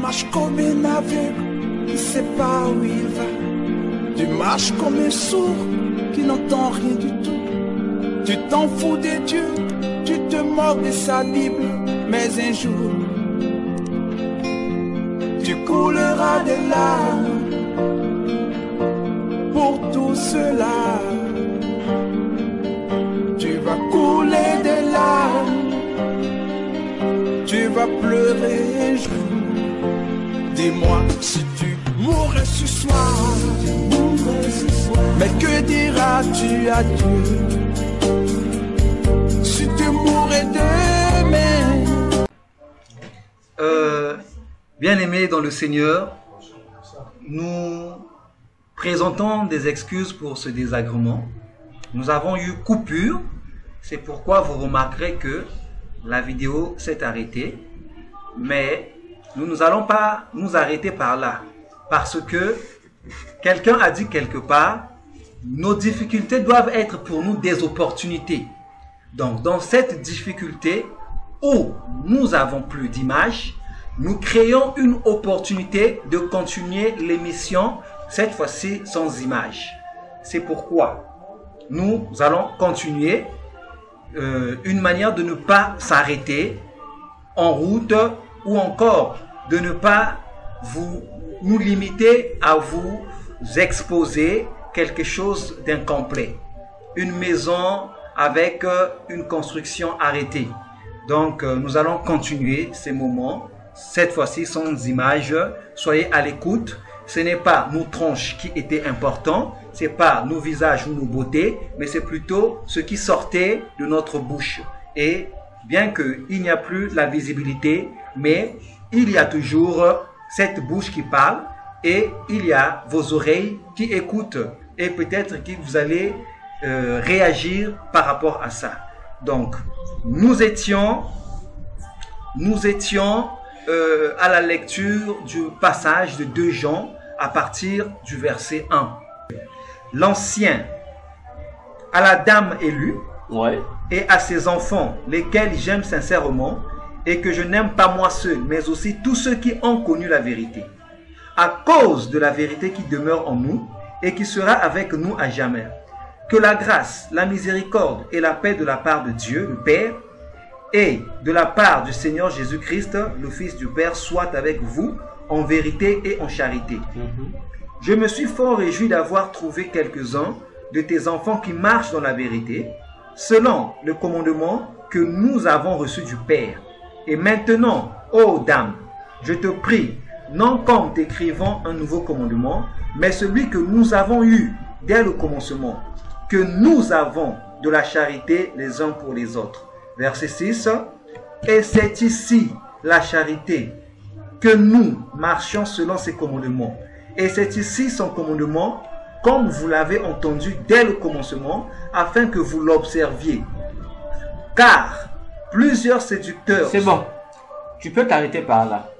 marches comme un aveugle qui ne sait pas où il va. Tu marches comme un sourd qui n'entend rien du tout. Tu t'en fous de Dieu, tu te moques de sa Bible. Mais un jour, tu couleras des larmes pour tout cela. Tu vas couler des larmes, tu vas pleurer un jour. Dis-moi si tu mourrais ce soir, mais que diras-tu à Dieu si tu mourrais demain? Bien-aimés dans le Seigneur, nous présentons des excuses pour ce désagrément. Nous avons eu coupure, c'est pourquoi vous remarquerez que la vidéo s'est arrêtée. Mais nous n'allons pas nous arrêter par là, parce que quelqu'un a dit quelque part, nos difficultés doivent être pour nous des opportunités. Donc dans cette difficulté où nous avons plus d'images, nous créons une opportunité de continuer l'émission, cette fois-ci sans images. C'est pourquoi nous allons continuer une manière de ne pas s'arrêter en route ou encore de ne pas nous limiter à vous exposer quelque chose d'incomplet. Une maison avec une construction arrêtée. Donc nous allons continuer ces moments, cette fois-ci sans images. Soyez à l'écoute. Ce n'est pas nos tronches qui étaient importants, ce n'est pas nos visages ou nos beautés, mais c'est plutôt ce qui sortait de notre bouche. Et bien qu'il n'y a plus la visibilité, mais il y a toujours cette bouche qui parle et il y a vos oreilles qui écoutent et peut-être que vous allez réagir par rapport à ça. Donc, nous étions à la lecture du passage de 2 Jean à partir du verset 1. L'ancien à la dame élue et à ses enfants, lesquels j'aime sincèrement et que je n'aime pas moi seul, mais aussi tous ceux qui ont connu la vérité, à cause de la vérité qui demeure en nous et qui sera avec nous à jamais. Que la grâce, la miséricorde et la paix de la part de Dieu, le Père, et de la part du Seigneur Jésus-Christ, le Fils du Père, soit avec vous en vérité et en charité. Je me suis fort réjoui d'avoir trouvé quelques-uns de tes enfants qui marchent dans la vérité, selon le commandement que nous avons reçu du Père. Et maintenant, ô dame, je te prie, non comme t'écrivant un nouveau commandement, mais celui que nous avons eu dès le commencement, que nous avons de la charité les uns pour les autres. Verset 6. Et c'est ici la charité, que nous marchions selon ses commandements. Et c'est ici son commandement, comme vous l'avez entendu dès le commencement, afin que vous l'observiez. Car plusieurs séducteurs... C'est bon, tu peux t'arrêter par là.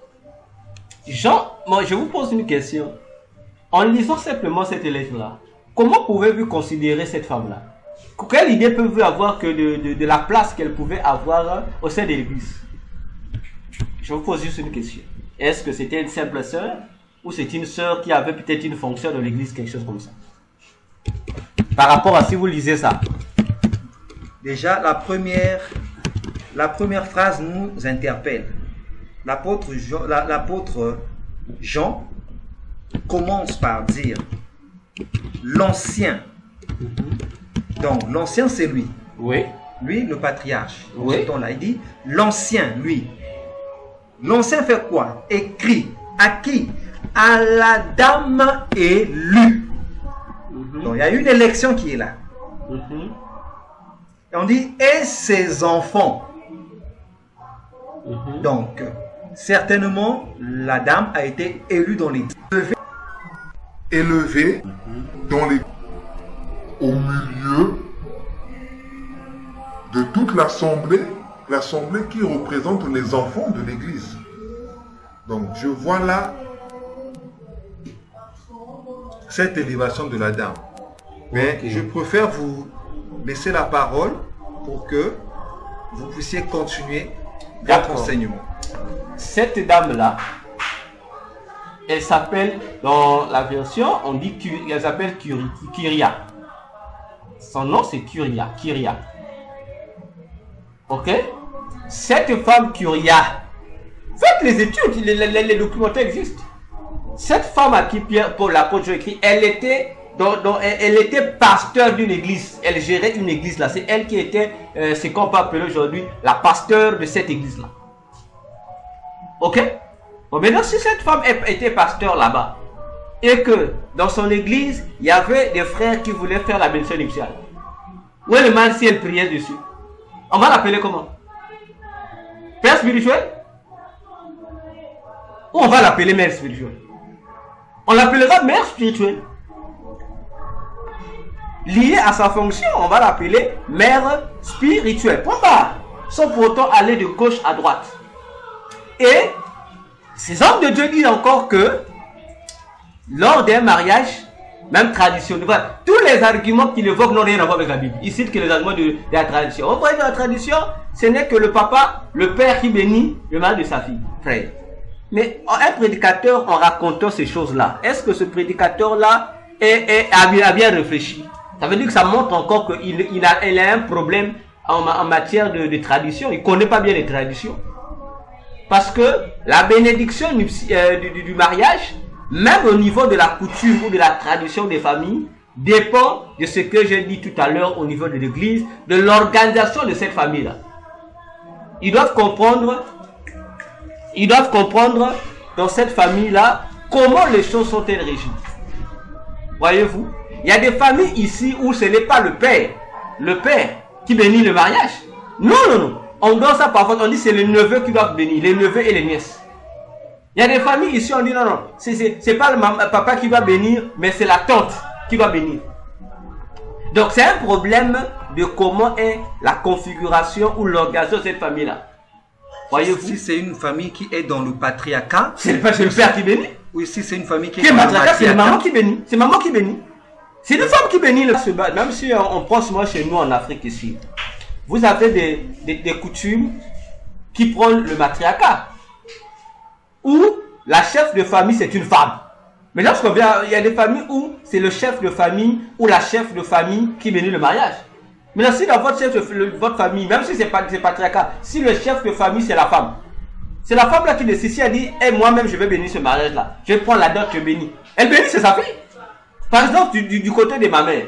Jean, moi je vous pose une question. En lisant simplement cette lettre-là, comment pouvez-vous considérer cette femme-là? Quelle idée pouvez-vous avoir que de la place qu'elle pouvait avoir au sein de l'église? Je vous pose juste une question. Est-ce que c'était une simple sœur ou c'est une sœur qui avait peut-être une fonction dans l'église, quelque chose comme ça? Par rapport à si vous lisez ça. Déjà, la première phrase nous interpelle. L'apôtre Jean commence par dire l'ancien. Donc, l'ancien, c'est lui. Oui. Lui, le patriarche. Oui. Là, il dit l'ancien, lui. L'ancien fait quoi? Écrit. À qui? À la dame élue. Donc, il y a une élection qui est là. Et on dit, et ses enfants. Donc, certainement, la dame a été élue dans l'église. Élevée dans les... au milieu de toute l'assemblée qui représente les enfants de l'église. Donc, je vois là cette élévation de la dame. Mais je préfère vous laisser la parole pour que vous puissiez continuer votre enseignement. Cette dame-là, Elle s'appelle, dans la version, on dit elle s'appelle Kyria. Son nom c'est Kyria. Ok? Cette femme Kyria, faites les études, les documentaires existent. Cette femme à qui Paul l'apôtre écrit, elle était pasteur d'une église. Elle gérait une église là. C'est elle qui était, ce qu'on peut appeler aujourd'hui, la pasteur de cette église là. Ok? Bon, maintenant, si cette femme était pasteur là-bas, et que dans son église, il y avait des frères qui voulaient faire la bénédiction nuptiale, où est le mal si elle priait dessus? On va l'appeler comment? Père spirituel? Ou on va l'appeler mère spirituelle? On l'appellera mère spirituelle. Liée à sa fonction, on va l'appeler mère spirituelle. Point barre. Sans pour autant aller de gauche à droite. Et ces hommes de Dieu disent encore que lors d'un mariage, même traditionnel, voilà, tous les arguments qu'il évoque n'ont rien à voir avec la Bible. Il cite que les arguments de la tradition. On voit dans la tradition, ce n'est que le papa, le père qui bénit le mari de sa fille, frère. Mais un prédicateur, en racontant ces choses-là, est-ce que ce prédicateur-là a bien réfléchi? Ça veut dire que ça montre encore qu'il a un problème en matière de tradition. Il ne connaît pas bien les traditions. Parce que la bénédiction du mariage, même au niveau de la coutume ou de la tradition des familles, dépend de ce que j'ai dit tout à l'heure au niveau de l'église, de l'organisation de cette famille-là. Ils doivent comprendre dans cette famille-là comment les choses sont-elles régies. Voyez-vous, il y a des familles ici où ce n'est pas le père qui bénit le mariage. Non. On donne ça parfois, on dit c'est les neveux qui doivent bénir, les neveux et les nièces. Il y a des familles ici, on dit non, c'est pas le papa qui doit bénir, mais c'est la tante qui doit bénir. Donc c'est un problème de comment est la configuration ou l'organisation de cette famille-là. Voyez-vous? Si c'est une famille qui est dans le patriarcat, c'est le père qui bénit. Oui, si c'est une famille qui est dans le patriarcat, c'est maman qui bénit. C'est maman qui bénit. C'est une femme qui bénit. Même si on prend souvent chez nous en Afrique ici, vous avez des coutumes qui prennent le matriarcat, où la chef de famille c'est une femme. Mais lorsqu'on vient, il y a des familles où c'est le chef de famille ou la chef de famille qui bénit le mariage. Mais si dans votre famille, même si c'est patriarcat, si le chef de famille c'est la femme, c'est la femme là qui décide. Si elle dit, moi-même je vais bénir ce mariage là, je vais prendre la dot, je bénis. Elle bénit, c'est sa fille. Par exemple, du côté de ma mère.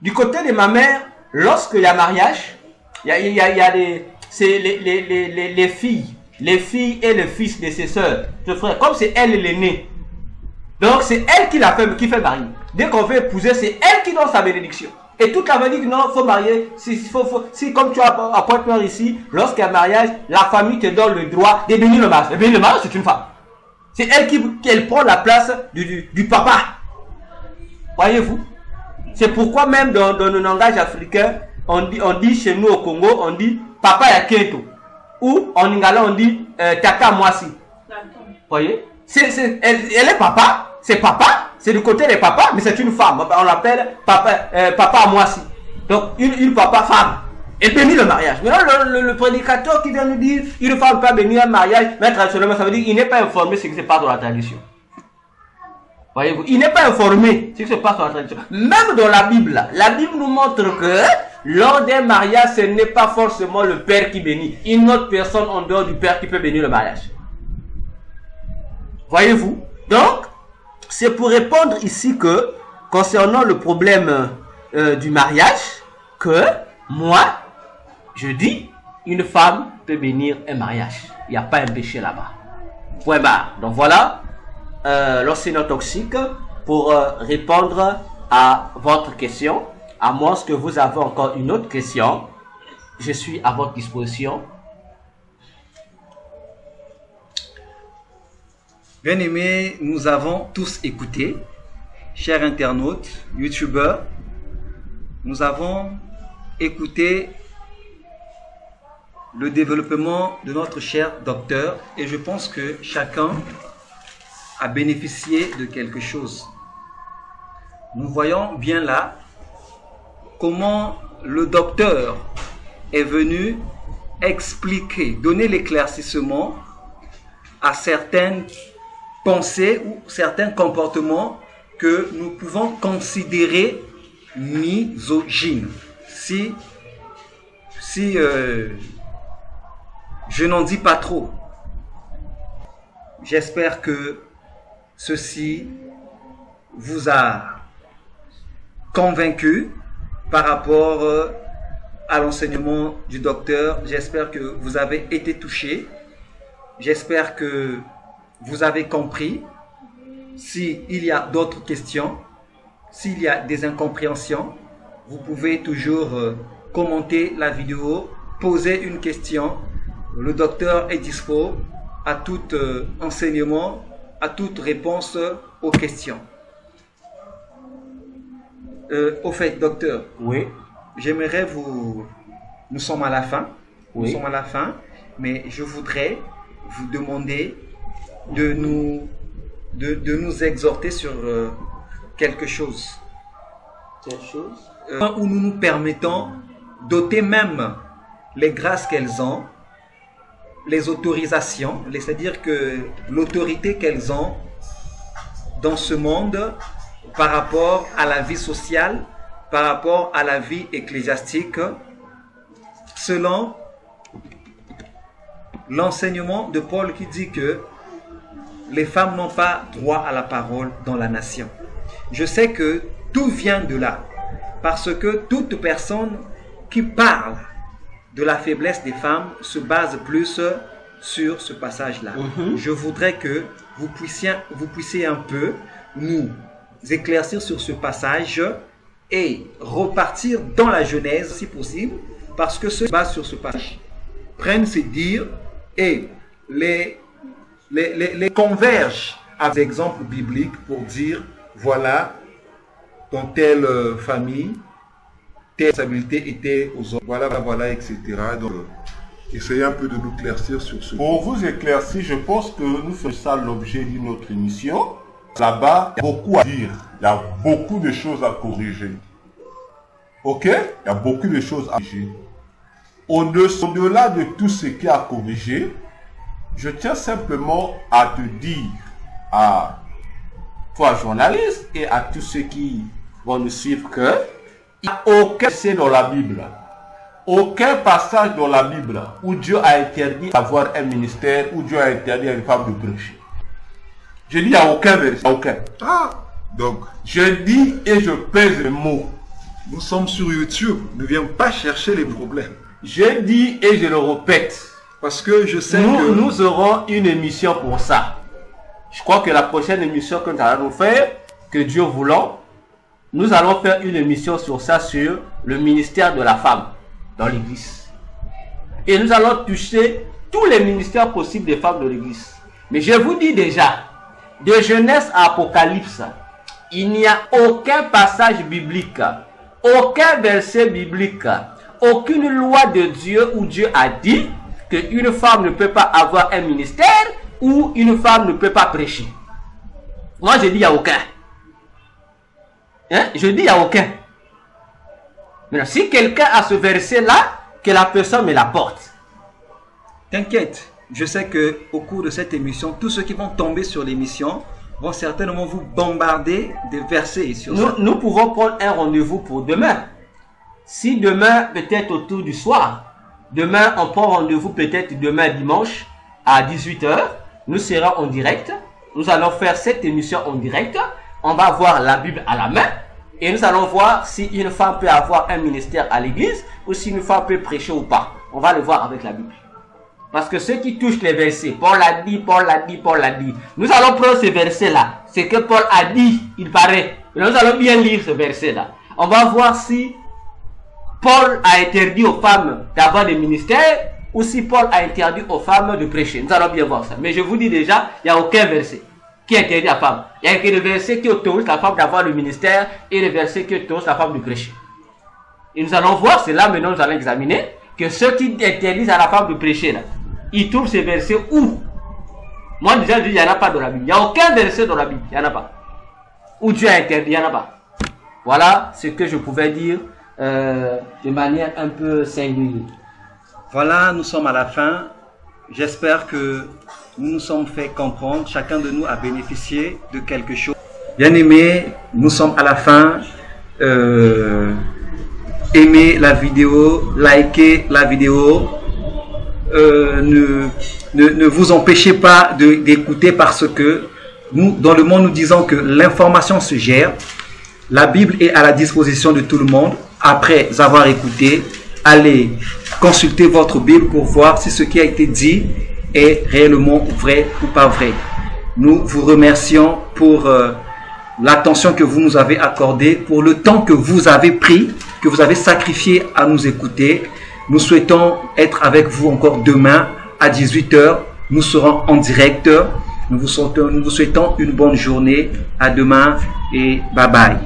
Du côté de ma mère, lorsqu'il y a mariage, il y a les filles et les fils de ses soeurs, de frères, comme c'est elle l'aînée. Donc c'est elle qui fait marier. Dès qu'on veut épouser, c'est elle qui donne sa bénédiction. Et toute la famille dit non, il faut marier. Si comme tu as à Pointe-Noire ici, lorsqu'il y a mariage, la famille te donne le droit de bénir le mariage. Et bénir le mariage, c'est une femme. C'est elle qui prend la place du papa. Voyez-vous? C'est pourquoi même dans nos langages africains, on dit chez nous au Congo, on dit papa ya keto. Ou en lingala on dit tata mwasi. Voyez? Elle est papa, c'est papa, c'est du côté des papas, mais c'est une femme. On l'appelle papa mwasi. Donc une papa femme. Elle bénit le mariage. Maintenant le prédicateur qui vient nous dire une femme peut bénir un mariage, mais traditionnellement ça veut dire qu'il n'est pas informé de ce qui se passe dans la tradition. Voyez-vous, il n'est pas informé de ce qui se passe dans la tradition. Même dans la Bible nous montre que lors d'un mariage, ce n'est pas forcément le père qui bénit. Une autre personne en dehors du père qui peut bénir le mariage. Voyez-vous? Donc, c'est pour répondre ici que, concernant le problème du mariage, que moi, je dis, une femme peut bénir un mariage. Il n'y a pas un péché là-bas. Point barre. Donc voilà. L'océan toxique pour répondre à votre question. À moins que vous avez encore une autre question, je suis à votre disposition. Bien aimés, nous avons tous écouté, chers internautes, youtubeurs, nous avons écouté le développement de notre cher docteur et je pense que chacun a bénéficié de quelque chose. Nous voyons bien là comment le docteur est venu expliquer, donner l'éclaircissement à certaines pensées ou certains comportements que nous pouvons considérer misogynes. Si je n'en dis pas trop, j'espère que ceci vous a convaincu par rapport à l'enseignement du docteur. J'espère que vous avez été touché. J'espère que vous avez compris. S'il y a d'autres questions, s'il y a des incompréhensions, vous pouvez toujours commenter la vidéo, poser une question. Le docteur est dispo à tout enseignement, à toute réponse aux questions. Au fait, docteur, Oui. j'aimerais nous sommes à la fin. Oui. Nous sommes à la fin, mais je voudrais vous demander de nous exhorter sur quelque chose. Quelle chose? Où nous nous permettons d'ôter même les grâces qu'elles ont, les autorisations, c'est-à-dire que l'autorité qu'elles ont dans ce monde par rapport à la vie sociale, par rapport à la vie ecclésiastique, selon l'enseignement de Paul qui dit que les femmes n'ont pas droit à la parole dans la nation. Je sais que tout vient de là, parce que toute personne qui parle de la faiblesse des femmes se base plus sur ce passage-là. Je voudrais que vous puissiez un peu nous éclaircir sur ce passage et repartir dans la Genèse si possible, parce que ce base sur ce passage. Prennent ces dires et les convergent avec des exemples bibliques pour dire voilà, dans telle famille, telle responsabilité était aux hommes, voilà, etc. Donc, Essayez un peu de nous éclaircir sur ce. Pour vous éclaircir, je pense que nous faisons ça l'objet d'une autre émission. Là-bas, il y a beaucoup à dire. Il y a beaucoup de choses à corriger. Ok? Il y a beaucoup de choses à corriger. Au-delà de tout ce qu'il y a à corriger, je tiens simplement à te dire à toi, journaliste, et à tous ceux qui vont nous suivre que il n'y a aucun verset dans la Bible, aucun passage dans la Bible où Dieu a interdit d'avoir un ministère, où Dieu a interdit à une femme de prêcher. Je dis il n'y a aucun verset, aucun. Ah, donc, Je dis et je pèse le mot. nous sommes sur YouTube. Ne viens pas chercher les problèmes. Je dis et je le répète. Parce que je sais que... Nous aurons une émission pour ça. Je crois que la prochaine émission que nous allons faire, que Dieu voulant, nous allons faire une émission sur ça, sur le ministère de la femme dans l'église. Et nous allons toucher tous les ministères possibles des femmes de l'église. Mais je vous dis déjà, de Genèse à Apocalypse, il n'y a aucun passage biblique, aucun verset biblique, aucune loi de Dieu où Dieu a dit qu'une femme ne peut pas avoir un ministère ou une femme ne peut pas prêcher. Moi je dis il n'y a aucun. Hein? Je dis il n'y a aucun. Maintenant, si quelqu'un a ce verset-là, que la personne me l'apporte. T'inquiète, je sais que au cours de cette émission, tous ceux qui vont tomber sur l'émission vont certainement vous bombarder des versets sur ça. Nous pouvons prendre un rendez-vous pour demain. Si demain, peut-être autour du soir, demain on prend rendez-vous peut-être demain dimanche à 18 h, nous serons en direct. Nous allons faire cette émission en direct. On va voir la Bible à la main. Et nous allons voir si une femme peut avoir un ministère à l'église ou si une femme peut prêcher ou pas. On va le voir avec la Bible. Parce que ceux qui touchent les versets, Paul l'a dit, Paul l'a dit, Paul l'a dit. Nous allons prendre ce verset-là. C'est que Paul a dit, il paraît. Et nous allons bien lire ce verset-là. On va voir si Paul a interdit aux femmes d'avoir des ministères ou si Paul a interdit aux femmes de prêcher. Nous allons bien voir ça. Mais je vous dis déjà, il n'y a aucun verset qui interdit à la femme. Il n'y a que le verset qui autorise la femme d'avoir le ministère et le verset qui autorise la femme de prêcher. Et nous allons voir, c'est là maintenant nous allons examiner, que ceux qui interdisent à la femme de prêcher, là, ils trouvent ces versets où? Moi déjà je dis, il n'y en a pas dans la Bible. Il n'y a aucun verset dans la Bible, il n'y en a pas. Où Dieu a interdit, il n'y en a pas. Voilà ce que je pouvais dire de manière un peu singulière. Voilà, nous sommes à la fin. J'espère que nous nous sommes fait comprendre, chacun de nous a bénéficié de quelque chose. Bien-aimés, nous sommes à la fin. Aimez la vidéo, likez la vidéo. Ne vous empêchez pas d'écouter parce que nous, dans le monde, nous disons que l'information se gère. La Bible est à la disposition de tout le monde. Après avoir écouté, allez consulter votre Bible pour voir si ce qui a été dit est réellement vrai ou pas vrai. Nous vous remercions pour l'attention que vous nous avez accordée, pour le temps que vous avez pris, que vous avez sacrifié à nous écouter. Nous souhaitons être avec vous encore demain à 18 h. Nous serons en direct. Nous vous souhaitons une bonne journée. À demain et bye bye.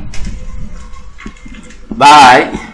Bye.